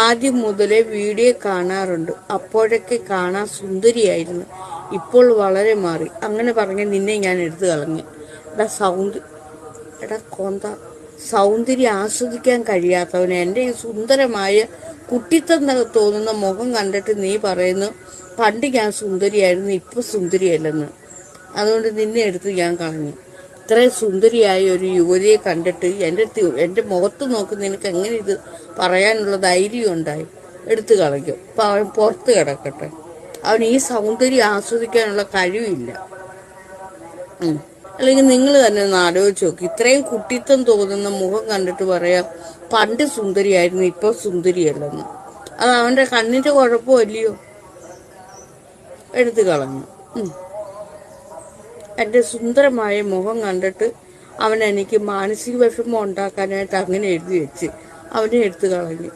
ആദ്യം മുതലേ വീഡിയോ കാണാറുണ്ട്. അപ്പോഴൊക്കെ കാണാൻ സുന്ദരിയായിരുന്നു. ഇപ്പോൾ വളരെ മാറി. അങ്ങനെ പറഞ്ഞ് നിന്നെ ഞാൻ എടുത്തു കളഞ്ഞു. എടാ എടാ കൊന്ത, സൗന്ദര്യം ആസ്വദിക്കാൻ കഴിയാത്തവന് എൻ്റെ ഈ സുന്ദരമായ കുട്ടിത്തം തോന്നുന്ന മുഖം കണ്ടിട്ട് നീ പറയുന്നു പണ്ട് ഞാൻ സുന്ദരിയായിരുന്നു, ഇപ്പൊ സുന്ദരിയല്ലെന്ന്. അതുകൊണ്ട് നിന്നെ എടുത്ത് ഞാൻ കളഞ്ഞു. ഇത്രയും സുന്ദരിയായ ഒരു യുവതിയെ കണ്ടിട്ട് എൻ്റെ മുഖത്ത് നോക്കി നിനക്ക് എങ്ങനെ ഇത് പറയാനുള്ള ധൈര്യം ഉണ്ടായി? എടുത്തു കളഞ്ഞു. അപ്പം അവൻ പുറത്ത് കിടക്കട്ടെ. അവൻ ഈ സൗന്ദര്യം ആസ്വദിക്കാനുള്ള കഴിവില്ല. അല്ലെങ്കിൽ നിങ്ങൾ തന്നെ ഒന്ന് ആലോചിച്ച് നോക്കി. ഇത്രയും കുട്ടിത്തം തോന്നുന്ന മുഖം കണ്ടിട്ട് പറയാം പണ്ട് സുന്ദരിയായിരുന്നു, ഇപ്പൊ സുന്ദരിയല്ലെന്ന്. അത് അവൻ്റെ കണ്ണിൻ്റെ കുഴപ്പമല്ലയോ? എടുത്തു കളഞ്ഞു. എൻ്റെ സുന്ദരമായ മുഖം കണ്ടിട്ട് അവൻ എനിക്ക് മാനസിക വിഷമം ഉണ്ടാക്കാനായിട്ട് അങ്ങനെ എഴുതി വെച്ച് അവനെ എടുത്തു കളഞ്ഞു.